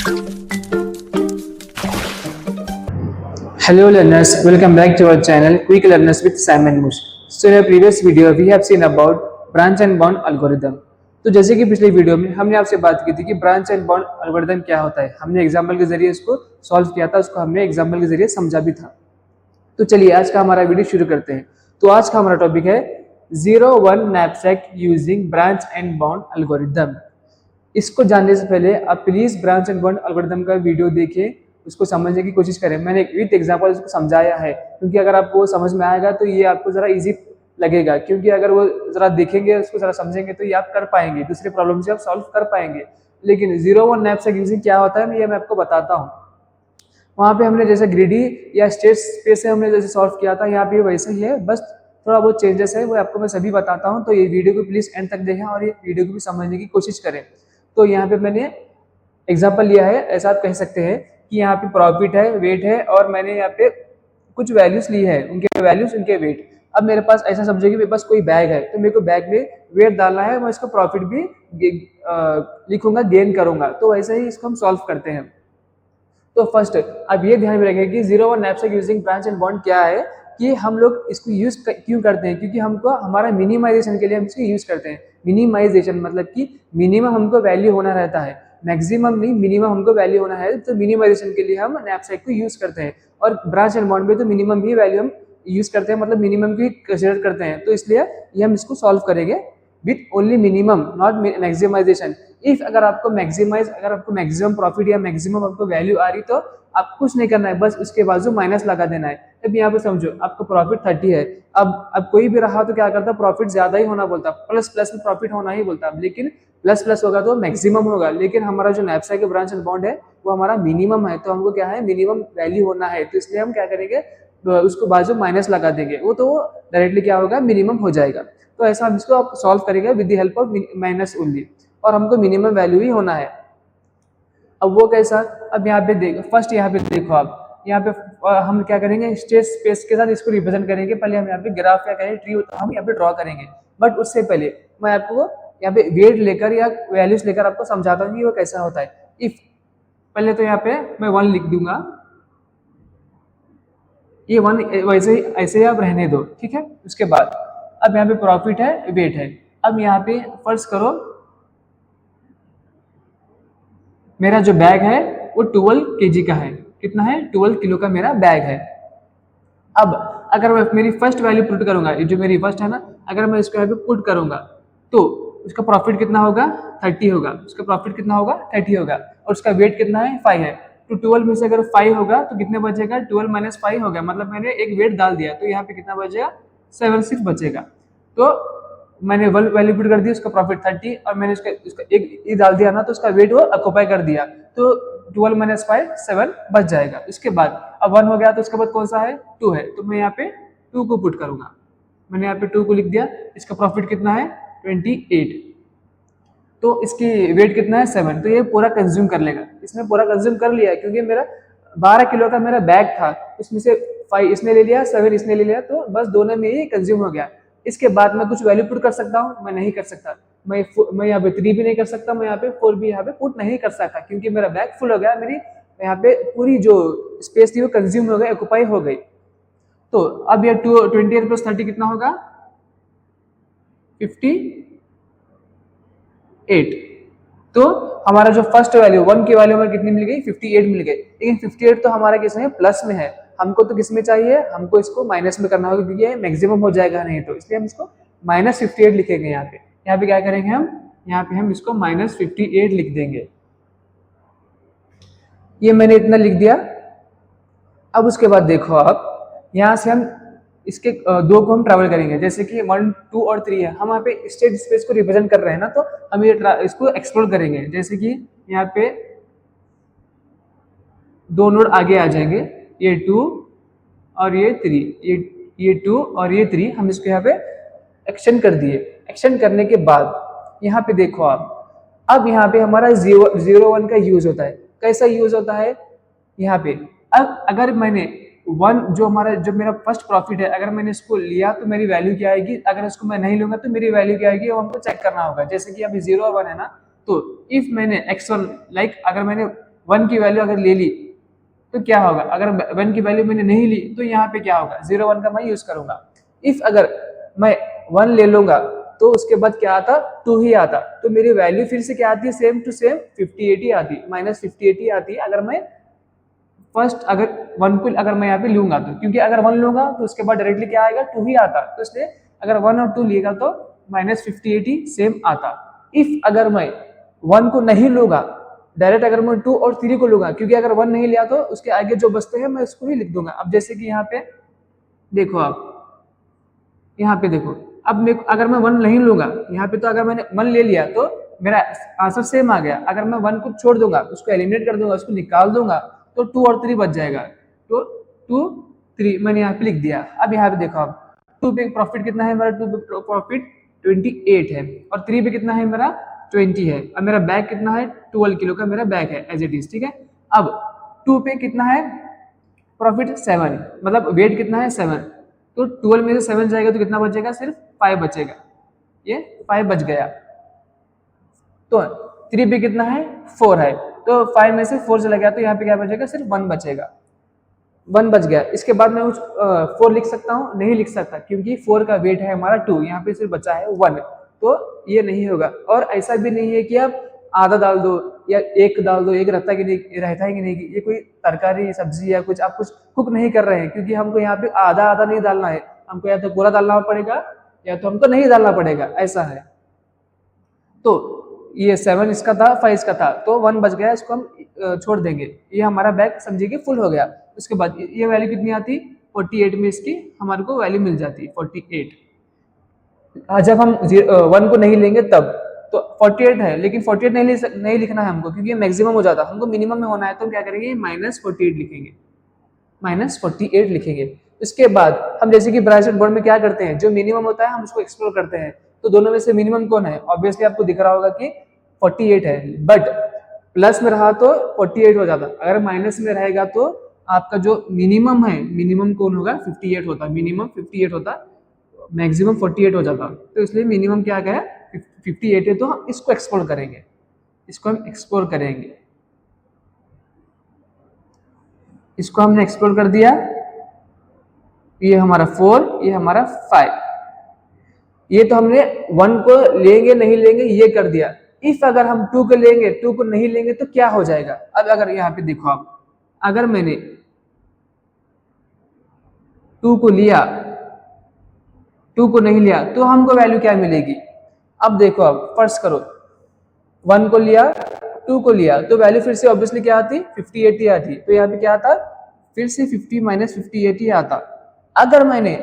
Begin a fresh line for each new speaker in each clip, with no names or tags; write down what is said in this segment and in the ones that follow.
Hello learners, welcome back to our channel Quick Learners with Simon Mush. So in our previous video we have seen about branch and bound algorithm. तो जैसे कि पिछली video में हमने आपसे बात की थी कि ब्रांच एंड बाउंड एल्गोरिथम क्या होता है, हमने एग्जांपल के जरिए इसको सॉल्व किया था, उसको हमने एग्जांपल के जरिए समझा भी था। तो चलिए आज का हमारा वीडियो शुरू करते हैं। तो आज का हमारा टॉपिक है 01 knapsack using branch and bound algorithm. इसको जानने से पहले आप please branch and bound algorithm का वीडियो देखिए, उसको समझने की कोशिश करें। मैंने विद एग्जांपल इसको समझाया है, क्योंकि अगर आपको समझ में आएगा तो ये आपको जरा इजी लगेगा, क्योंकि अगर वो जरा देखेंगे, उसको जरा समझेंगे तो ये आप कर पाएंगे, दूसरे प्रॉब्लम से आप सॉल्व कर पाएंगे। लेकिन 01 नैपसैक यूजिंग क्या होता है ये मैं आपको बताता हूँ। वहाँ पे हमने जैसे ग्रीडी या स्टेट स्पेस से हमने जैसे सॉल्व किया था, यहाँ पे वैसे ही है, बस थोड़ा बहुत चेंजेस है, वो आपको मैं सभी बताता हूँ। तो ये वीडियो को प्लीज एंड तक देखें और ये वीडियो को भी समझने की कोशिश करें। तो यहाँ पे मैंने एग्जांपल लिया है, ऐसा आप कह सकते हैं कि यहाँ पे प्रॉफिट है, वेट है, और मैंने यहाँ पे कुछ वैल्यूज ली है, उनके वैल्यूज, उनके वेट। अब मेरे पास ऐसा समझो कि मेरे पास कोई बैग है, तो मेरे को बैग में वेट डालना है, मैं इसका प्रॉफिट भी लिखूंगा, गेन करूंगा। तो वैसे ही इसको हम सॉल्व करते हैं। तो फर्स्ट अब ये ध्यान में रखें कि 01 knapsack using branch and bond क्या है, कि हम लोग इसको यूज क्यों करते हैं, क्योंकि हमको हमारा मिनिमाइजेशन के लिए हम इसको यूज करते हैं। मिनिमाइजेशन मतलब कि मिनिमम हमको वैल्यू होना रहता है, मैक्सिमम नहीं, मिनिमम हमको वैल्यू होना है। तो मिनिमाइजेशन के लिए हम नैपसैक को यूज करते हैं, और ब्रांच एंड बॉन्ड में तो मिनिमम ही वैल्यू हम यूज करते हैं, मतलब मिनिमम की कंसिडर करते हैं। तो इसलिए ये हम इसको सॉल्व करेंगे with only minimum, not maximization. If अगर आपको मैक्सिमम प्रॉफिट या मैक्सिमम आपको वैल्यू आ रही, तो आप कुछ नहीं करना है, बस उसके बाजू माइनस लगा देना है। अब यहाँ पे समझो आपको प्रॉफिट 30 है, अब कोई भी रहा तो क्या करता, प्रॉफिट ज्यादा ही होना बोलता, प्लस प्लस में प्रॉफिट होना ही बोलता। लेकिन प्लस प्लस होगा तो मैक्सिमम होगा, लेकिन हमारा जो नैपसैक के ब्रांच एंड बॉन्ड है वो हमारा मिनिमम है, तो हमको क्या है, मिनिमम वैल्यू होना है। तो इसलिए हम क्या करेंगे, उसको बाजू माइनस लगा देंगे, वो तो डायरेक्टली क्या होगा, मिनिमम हो जाएगा। तो ऐसा हम इसको सॉल्व करेंगे with the help of minus only, और हमको मिनिमम वैल्यू ही होना है। अब वो कैसा, अब यहाँ पे देखो, फर्स्ट यहाँ पे देखो आप, यहाँ पे हम क्या करेंगे, स्टेट स्पेस के साथ इसको रिप्रेजेंट करेंगे। पहले हम यहाँ पे ग्राफ या कहें ट्री हम यहाँ पे ड्रॉ करेंगे, बट उससे पहले मैं आपको यहाँ पे वेट लेकर या वैल्यूज लेकर आपको समझाता हूँ कि वो कैसा होता है। इफ पहले तो यहाँ पे मैं 1 लिख दूंगा, ये 1 वैसे ही ऐसे ही आप रहने दो, ठीक है। उसके बाद अब यहाँ पे प्रॉफिट है, वेट है। अब यहाँ पे फर्स्ट करो, मेरा जो बैग है वो 12 केजी का है। कितना है, 12 किलो का मेरा बैग है। अब अगर मैं मेरी फर्स्ट वैल्यू पुट करूंगा, ये जो मेरी फर्स्ट है ना, अगर मैं इसको यहाँ पे पुट करूंगा तो उसका प्रॉफिट कितना होगा, 30 होगा। उसका प्रॉफिट कितना होगा, 30 होगा, और उसका वेट कितना है, 5 है। तो 12 में से अगर 5 होगा तो कितने बचेगा, 12 माइनस 5 होगा, मतलब मैंने एक वेट डाल दिया, तो यहाँ पे कितना बचेगा, 7 सिर्फ बचेगा। तो मैंने वैल्यू पुट कर दी, उसका प्रॉफिट 30, और मैंने उसका एक ये डाल दिया ना, तो उसका वेट वो ऑक्यूपाई कर दिया, तो 12 माइनस 5 7 बच जाएगा। उसके बाद अब 1 हो गया, तो उसके बाद कौन सा है, 2 है, तो मैं यहाँ पे 2 को पुट करूंगा। मैंने यहाँ पे 2 को लिख दिया। इसका प्रॉफिट कितना है, 28, तो इसकी वेट कितना है, 7। तो ये पूरा कंज्यूम कर लेगा, इसने पूरा कंज्यूम कर लिया, क्योंकि मेरा 12 किलो का मेरा बैग था, उसमें से 5 इसने ले लिया, 7 इसने ले लिया, तो बस दोनों में ही कंज्यूम हो गया। इसके बाद मैं कुछ वैल्यू पुट कर सकता हूँ, मैं नहीं कर सकता। मैं यहाँ पे 3 भी नहीं कर सकता, मैं यहाँ पे 4 भी यहाँ पे पुट नहीं कर सकता, क्योंकि मेरा बैग फुल हो गया, मेरी यहाँ पे पूरी जो स्पेस थी वो कंज्यूम हो गई, ऑक्यूपाई हो गई। तो अब ये 28 प्लस 30 कितना होगा, 58। तो हमारा जो फर्स्ट वैल्यू 1 की वैल्यू हमें कितनी मिल गई, 58 मिल गई। लेकिन 58 तो हमारा किसमें, प्लस में है, हमको तो किसमें चाहिए, हमको इसको माइनस में करना होगा, क्योंकि ये मैक्सिमम हो जाएगा नहीं, तो इसलिए हम इसको माइनस 58 लिखेंगे। यहाँ पे क्या करेंगे हम, यहाँ पे हम इसको माइनस 58 लिख देंगे। ये मैंने इतना लिख दिया। अब उसके बाद देखो आप, यहाँ से हम इसके 2 को हम ट्रैवल करेंगे, जैसे कि 1 2 और 3 है, हम यहाँ पे स्टेट स्पेस को रिप्रेजेंट कर रहे हैं ना, तो हम ये इसको एक्सप्लोर करेंगे। जैसे कि यहाँ पे 2 नोड आगे आ जाएंगे, ये 2 और ये 3, ये 2 और ये 3, हम इसको यहाँ पे एक्सटेंड कर दिए। एक्सटेंड करने के बाद यहाँ पे देखो आप, अब यहाँ पे हमारा 01 का यूज होता है। कैसा यूज होता है, यहाँ पे अब अगर मैंने 1 जो मेरा फर्स्ट प्रॉफिट है, अगर मैंने इसको लिया तो मेरी वैल्यू क्या आएगी, अगर इसको मैं नहीं लूंगा तो मेरी वैल्यू क्या आएगी, वो हमको चेक करना होगा। जैसे कि अभी 0 और 1 है ना, तो इफ मैंने x1 लाइक अगर मैंने वन की वैल्यू अगर ले ली तो क्या होगा, अगर वन की वैल्यू मैंने नहीं ली तो यहाँ पे क्या होगा, 0 1 का मैं यूज करूंगा। इफ अगर मैं 1 ले लूंगा तो उसके बाद क्या आता, 2 ही आता, तो मेरी वैल्यू फिर से क्या आती है, सेम टू सेम 58 ही आती है, -58 ही आती है अगर मैं फर्स्ट अगर 1 को अगर मैं यहाँ पे लूंगा तो, क्योंकि अगर 1 लूंगा तो उसके बाद डायरेक्टली क्या आएगा, 2 ही आता, तो इसलिए अगर 1 और 2 लिएगा तो -58 ही सेम आता। इफ अगर मैं 1 को नहीं लूंगा, डायरेक्ट अगर मैं 2 और 3 को लूंगा, क्योंकि अगर 1 नहीं लिया तो उसके आगे जो बचते हैं मैं उसको ही लिख दूंगा। अब जैसे कि यहाँ पे देखो, आप यहाँ पे देखो, अब मैं अगर मैं 1 नहीं लूंगा यहाँ पे, तो अगर मैंने 1 ले लिया तो मेरा आंसर सेम आ गया। अगर मैं 1 को छोड़ दूंगा, उसको एलिमिनेट कर दूंगा, उसको निकाल दूंगा, तो 2 और 3 बच जाएगा, तो 2 3 मैंने यहाँ पे लिख दिया। अब यहाँ पे देखो, आप 2 पे प्रॉफिट कितना है मेरा, 2 पे प्रॉफिट 28 है, और 3 पे कितना है मेरा 20 है। अब मेरा बैग कितना है, 12 किलो का मेरा बैग है एज इट इज, ठीक है। अब 2 पे कितना है प्रॉफिट, 7, मतलब वेट कितना है 7, तो 12 में से 7 जाएगा तो कितना बचेगा, सिर्फ 5 बचेगा, ये 5 बच गया। तो 3 पे कितना है 4 है, तो 5 में से 4 चला गया तो यहाँ पे क्या बचेगा, सिर्फ 1 बचेगा, 1 बच गया। इसके बाद मैं उस 4 लिख सकता हूँ, नहीं लिख सकता, क्योंकि 4 का वेट है हमारा 2, यहाँ पे सिर्फ बचा है 1, तो ये नहीं होगा। और ऐसा भी नहीं है कि आप आधा डाल दो या एक डाल दो, एक रहता है कि नहीं, रहता है कि नहीं, ये कोई तरकारी सब्जी या कुछ आप कुछ कुक नहीं कर रहे हैं, क्योंकि हमको यहाँ पे आधा आधा नहीं डालना है, हमको या तो पूरा डालना पड़ेगा या तो हमको नहीं डालना पड़ेगा, ऐसा है। तो ये 7 इसका था, 5 इसका था, तो 1 बच गया, इसको हम छोड़ देंगे, ये हमारा बैग समझिए कि फुल हो गया। उसके बाद ये वैल्यू कितनी आती, 48 में इसकी हमारे को वैल्यू मिल जाती 48। जब हम 1 को नहीं लेंगे तब, तो 48 है, लेकिन 48 नहीं लिखना है हमको, क्योंकि ये मैक्सिमम हो जाता, हमको मिनिमम में होना है, तो हम क्या करेंगे, -48 लिखेंगे, -48 लिखेंगे। इसके बाद हम जैसे कि ब्राइट बोर्ड में क्या करते हैं, जो मिनिमम होता है हम उसको एक्सप्लोर करते हैं, तो दोनों में से मिनिमम कौन है, ऑब्वियसली आपको दिख रहा होगा कि 48 है, बट प्लस में रहा तो 48 हो जाता, अगर माइनस में रहेगा तो आपका जो मिनिमम है, मिनिमम कौन होगा, 58 होता, मिनिमम 58 होता, मैक्सिमम 48 हो जाता, तो इसलिए मिनिमम क्या गया 58 है, तो हम इसको एक्सप्लोर करेंगे, इसको हम एक्सप्लोर करेंगे, इसको हमने एक्सप्लोर कर दिया, ये हमारा 4, ये हमारा 5, ये तो हमने 1 को लेंगे नहीं लेंगे ये कर दिया। इफ अगर हम 2 को लेंगे, 2 को नहीं लेंगे तो क्या हो जाएगा। अब अगर यहाँ पे देखो आप, अगर मैंने 2 को लिया, 2 को नहीं लिया, तो हमको वैल्यू क्या मिलेगी। अब देखो, अब फर्स्ट करो, 1 को लिया, 2 को लिया, तो वैल्यू फिर से ऑब्वियसली क्या आती, 58 ही आती, तो यहाँ पे क्या आता, फिर से 50 - 58 ही आता। अगर मैंने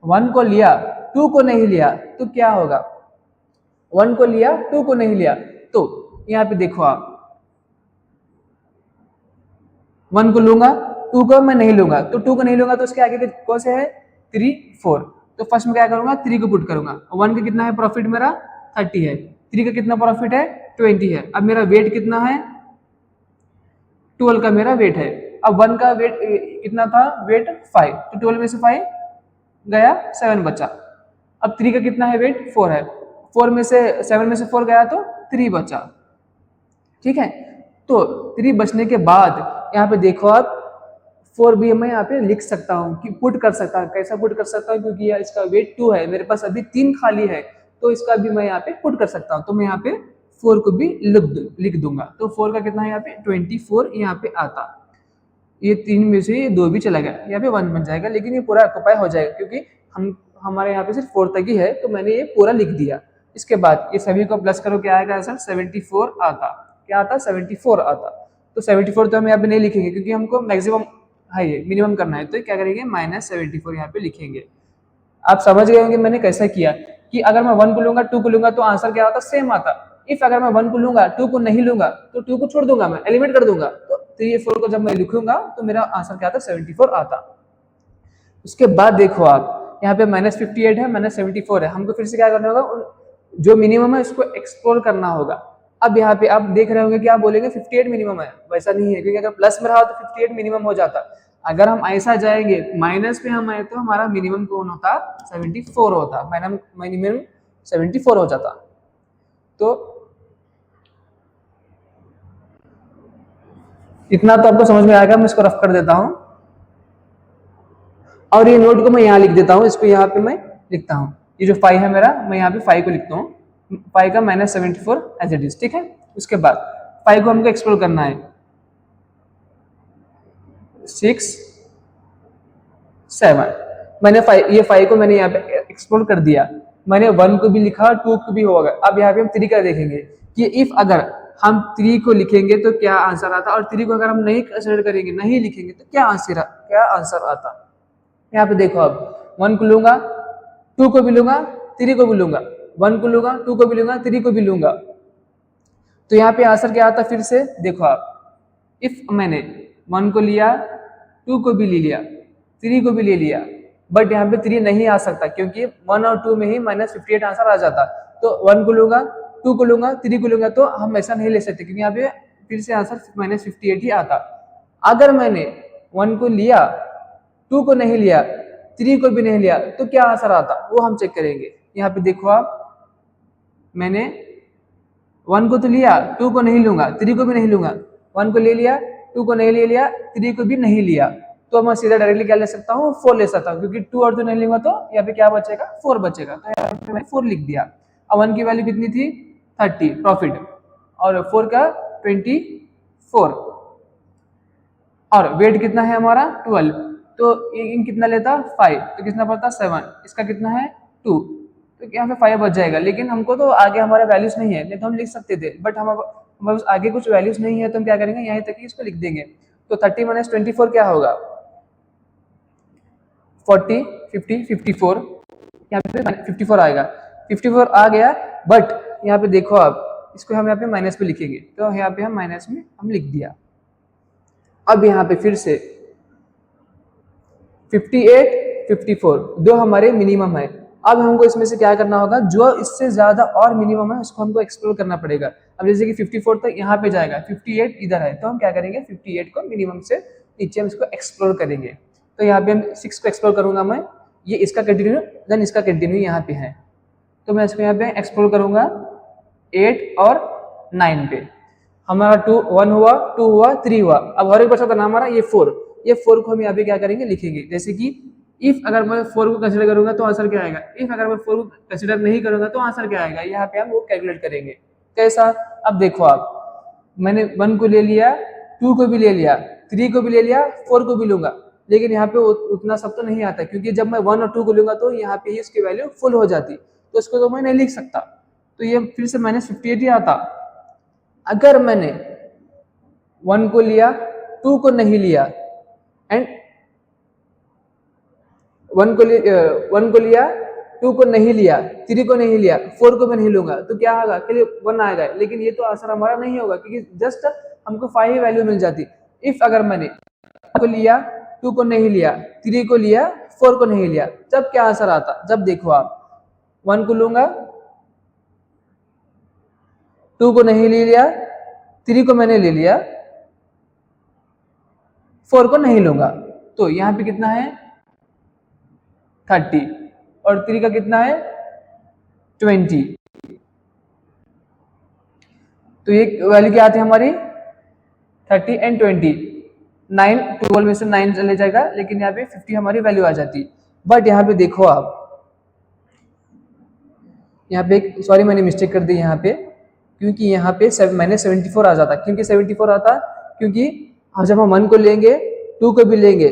1 को लिया, 2 को नहीं लिया, तो क्या होगा, 1 को लिया, 2 को नहीं लिया, तो यहाँ पे देखो आप, 1 को लूंगा, 2 को मैं नहीं लूंगा, तो 2 को नहीं लूंगा तो उसके आगे कौन से है, 3 4, तो फर्स्ट में क्या करूंगा, 3 को पुट करूंगा। 1 का कितना है प्रॉफिट मेरा 30 है, 3 का कितना प्रॉफिट है 20 है। अब मेरा वेट कितना है, 12 का मेरा वेट है। अब 1 का वेट कितना था, वेट 5, तो 12 में से 5 गया, 7 बचा। अब 3 का कितना है वेट, 4 है, 4 में से 7 में से 4 गया तो 3 बचा, ठीक है। तो 3 बचने के बाद यहाँ पे देखो आप, 4 भी मैं यहाँ पे लिख सकता हूँ कि पुट कर सकता हूँ, कैसा पुट कर सकता हूँ, क्योंकि इसका वेट 2 है, मेरे पास अभी 3 खाली है, तो इसका भी मैं यहाँ पे पुट कर सकता हूँ, तो मैं यहाँ पे 4 को भी लिख दूंगा। तो 4 का कितना है यहाँ पे 24 यहाँ पे आता, ये 3 में से ये 2 भी चला गया, यहाँ पे 1 बन जाएगा, लेकिन ये पूरा ऑक्यूपाई हो जाएगा, क्योंकि हमारे यहाँ पे सिर्फ 4 तक ही है, तो मैंने ये पूरा लिख दिया। इसके बाद ये सभी को प्लस करो, क्या आएगा आंसर 74 आता, क्या आता 74 आता। तो 74 तो हम यहाँ पे नहीं लिखेंगे, क्योंकि हमको मैक्सिमम है, ये मिनिमम करना है, तो क्या करेंगे -74 यहाँ पे लिखेंगे। आप समझ गए होंगे मैंने कैसा किया, कि अगर मैं 1 को लूंगा, 2 को लूंगा, तो आंसर क्या आता, सेम आता। इफ अगर मैं 1 को लूंगा, 2 को नहीं लूंगा, तो 2 को छोड़ दूंगा, मैं एलिमिनेट कर दूंगा, तो 3 4 को जब मैं लिखूंगा तो मेरा आंसर क्या आता, 74 आता। उसके बाद देखो आप, यहाँ पे -58 है, -74 है, हमको फिर से क्या करना होगा, जो मिनिमम है उसको एक्सप्लोर करना होगा। अब यहाँ पे आप देख रहे होंगे कि आप बोलेंगे 58 मिनिमम है, वैसा नहीं है, क्योंकि अगर प्लस में रहा तो 58 मिनिमम हो जाता। अगर हम ऐसा जाएंगे माइनस पे हम आए तो हमारा मिनिमम कौन होता, 74 होता, मिनिमम 74 हो जाता। तो इतना तो आपको समझ में आएगा, मैं इसको रफ कर देता हूं और ये नोट को मैं यहाँ लिख देता हूँ, इसको यहाँ पे मैं लिखता हूँ। ये जो 5 है मेरा, मैं यहाँ पे 5 को लिखता हूँ, 5 का -74 एज इट इज, ठीक है। उसके बाद 5 को हमको एक्सप्लोर करना है, 6 7, मैंने 5, ये 5 को मैंने यहाँ पे एक्सप्लोर कर दिया, मैंने 1 को भी लिखा, 2 को भी होगा। अब यहाँ पे हम 3 का देखेंगे कि इफ अगर हम 3 को लिखेंगे तो क्या आंसर आता, और 3 को अगर हम नहीं कंसिडर करेंगे, नहीं लिखेंगे तो क्या आंसर आता। यहाँ पे देखो, अब 1 को लूंगा, 2 को भी लूंगा, 3 को भी लूंगा, 1 को लूंगा, 2 को भी लूंगा, 3 को भी लूंगा, तो यहाँ पे आंसर क्या आता। फिर से देखो आप, इफ मैंने 1 को लिया, 2 को भी ले लिया, 3 को भी ले लिया, बट यहाँ पे 3 नहीं आ सकता क्योंकि 1 और 2 में ही -58 आंसर आ जाता। तो 1 को लूंगा, 2 को लूंगा, 3 को लूंगा, तो हम ऐसा नहीं ले सकते क्योंकि यहाँ पे फिर से आंसर -58 ही आता। अगर मैंने 1 को लिया, 2 को नहीं लिया, 3 को भी नहीं लिया, तो क्या आंसर आता, वो हम चेक करेंगे। यहाँ पे देखो आप, मैंने 1 को तो लिया, 2 को नहीं लूंगा, 3 को भी नहीं लूंगा, 1 को ले लिया, 2 को नहीं ले लिया, 3 को भी नहीं लिया, तो मैं सीधा डायरेक्टली क्या ले सकता हूँ, 4 ले सकता हूँ, क्योंकि 2 और 2 नहीं लूंगा तो यहाँ पे क्या बचेगा, 4 बचेगा। तो यहाँ पे मैंने 4 लिख दिया। अब 1 की वैल्यू कितनी थी, 30 प्रॉफिट, और 4 का 24, और वेट कितना है हमारा 12, तो इन कितना लेता 5, तो कितना पड़ता 7, इसका कितना है 2, तो यहाँ पे 5 बच जाएगा। लेकिन हमको तो आगे हमारा वैल्यूज नहीं है, नहीं तो हम लिख सकते थे, बट हमारे आगे कुछ वैल्यूज नहीं है, तो हम क्या करेंगे, यहीं तक ही इसको लिख देंगे। तो 30 - 24 क्या होगा, 40, 50, 54, यहाँ पे 54 आएगा, 54 आ गया। बट यहाँ पे देखो आप, इसको हम यहाँ पे माइनस पे लिखेंगे, तो यहाँ पे हम माइनस में हम लिख दिया। अब यहाँ पे फिर से 58, 54 दो हमारे मिनिमम है। अब हमको इसमें से क्या करना होगा, जो इससे ज्यादा और मिनिमम है उसको हमको एक्सप्लोर करना पड़ेगा। अब जैसे कि 54 तक यहाँ पे जाएगा, 58 इधर है, तो हम क्या करेंगे, 58 को मिनिमम से नीचे हम इसको एक्सप्लोर करेंगे। तो यहाँ पे हम 6 को एक्सप्लोर करूंगा मैं, ये इसका कंटिन्यू, देन इसका कंटिन्यू यहाँ पे है, तो मैं इसको यहाँ पे एक्सप्लोर करूंगा 8 और 9 पे। हमारा 1 हुआ, 2 हुआ, 3 हुआ, अब हर एक बचा था ना हमारा ये 4, ये 4 को हम यहाँ पे क्या करेंगे, लिखेंगे। जैसे कि इफ अगर मैं 4 को कंसीडर करूंगा तो आंसर क्या आएगा, इफ अगर मैं 4 को कंसीडर नहीं करूंगा तो आंसर क्या आएगा, यहाँ पे हम वो कैलकुलेट करेंगे। कैसा, अब देखो आप, मैंने 1 को ले लिया, 2 को भी ले लिया, 3 को भी ले लिया, 4 को भी लूंगा, लेकिन यहाँ पे उतना सब तो नहीं आता, क्योंकि जब मैं 1 और 2 को लूंगा तो यहाँ पे ही उसकी वैल्यू फुल हो जाती, तो उसको तो मैं नहीं लिख सकता, तो ये फिर से -58 ही आता। अगर मैंने 1 को लिया, 2 को नहीं लिया, एंड 1 को लिया, 2 को नहीं लिया, 3 को नहीं लिया, 4 को भी नहीं लूंगा, तो क्या होगा, केवल 1 आएगा। लेकिन ये तो आंसर हमारा नहीं होगा, क्योंकि जस्ट हमको 5 ही वैल्यू मिल जाती। इफ अगर मैंने 1 को लिया, 2 को नहीं लिया, 3 को लिया, 4 को नहीं लिया, तब क्या आंसर आता। जब देखो आप, 1 को लूंगा, 2 को नहीं ले लिया, 3 को मैंने ले लिया, 4 को नहीं लूंगा, तो यहाँ पे कितना है 30, और 3 का कितना है 20, तो ये वैल्यू क्या आती है हमारी 30 एंड 20, 9 12 में से 9 चले जाएगा, लेकिन यहाँ पे 50 हमारी वैल्यू आ जाती। बट यहाँ पे देखो आप, यहाँ पे सॉरी मैंने मिस्टेक कर दी यहाँ पे, क्योंकि यहाँ पे मैंने 74 आ जाता, क्योंकि 74 आता, क्योंकि जब हम 1 को लेंगे, 2 को भी लेंगे,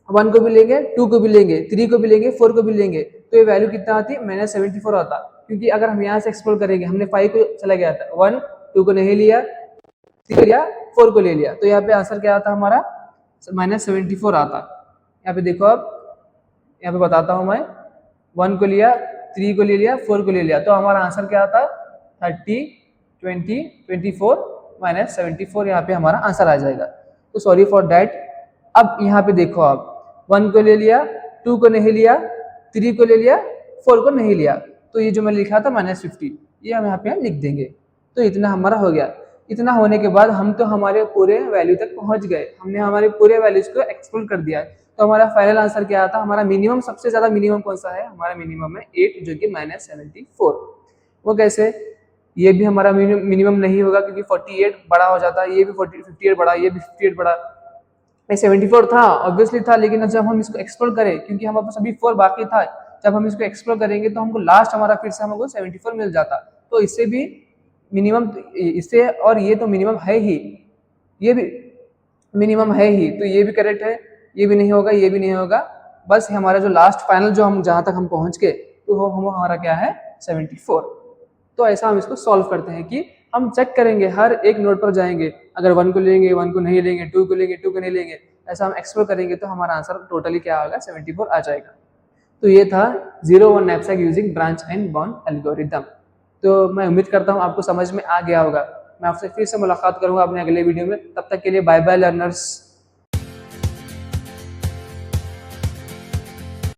1 को भी लेंगे, 2 को भी लेंगे, 3 को भी लेंगे, 4 को भी लेंगे, तो ये वैल्यू कितना आती है, -74 आता। क्योंकि अगर हम यहाँ से एक्सप्लोर करेंगे, हमने 5 को चला गया था, 1, 2 को नहीं लिया, 3 लिया, 4 को ले लिया, तो यहाँ पे आंसर क्या आता हमारा -74 आता। यहाँ पे देखो आप, यहाँ पे बताता हूँ मैं, 1 को लिया, 3 को ले लिया, 4 को ले लिया, तो हमारा आंसर क्या आता, 30, 20, 24 -74, यहाँ पे हमारा आंसर आ जाएगा। तो सॉरी फॉर दैट। अब यहाँ पे देखो आप, 1 को ले लिया, 2 को नहीं लिया, 3 को ले लिया, 4 को नहीं लिया, तो ये जो मैंने लिखा था -50, ये हम यहाँ पे लिख देंगे। तो इतना हमारा हो गया। इतना होने के बाद हम तो हमारे पूरे वैल्यू तक पहुंच गए, हमने हमारे पूरे वैल्यूज को एक्सप्लोर कर दिया है। तो हमारा फाइनल आंसर क्या आता, हमारा मिनिमम, सबसे ज्यादा मिनिमम कौन सा है, हमारा मिनिमम है 8, जो कि -74। वो कैसे, ये भी हमारा मिनिमम नहीं होगा क्योंकि 48 बड़ा हो जाता है, ये भी 58 बड़ा, ये भी 58 बड़ा। ये 74 था, ऑब्वियसली था, लेकिन जब हम इसको एक्सप्लोर करें, क्योंकि हमारे पास अभी 4 बाकी था, जब हम इसको एक्सप्लोर करेंगे तो हमको लास्ट हमारा फिर से हमको 74 मिल जाता। तो इससे भी मिनिमम, इससे, और ये तो मिनिमम है ही, ये भी मिनिमम है ही, तो ये भी करेक्ट है, ये भी नहीं होगा, ये भी नहीं होगा। बस हमारा जो लास्ट फाइनल जो हम जहाँ तक हम पहुँच गए तो वो हमारा क्या है 74। तो ऐसा हम इसको सॉल्व करते हैं कि हम चेक करेंगे, हर एक नोड पर जाएंगे, अगर 1 को लेंगे, 1 को नहीं लेंगे, 2 को लेंगे, 2 को नहीं लेंगे, ऐसा हम एक्सप्लोर करेंगे तो हमारा आंसर टोटली क्या होगा 74 आ जाएगा। तो ये था 0-1 knapsack using branch and bond algorithm. तो मैं उम्मीद करता हूँ आपको समझ में आ गया होगा। मैं आपसे फिर से मुलाकात करूँगा अपने अगले वीडियो में, तब तक के लिए बाय बाय लर्नर्स।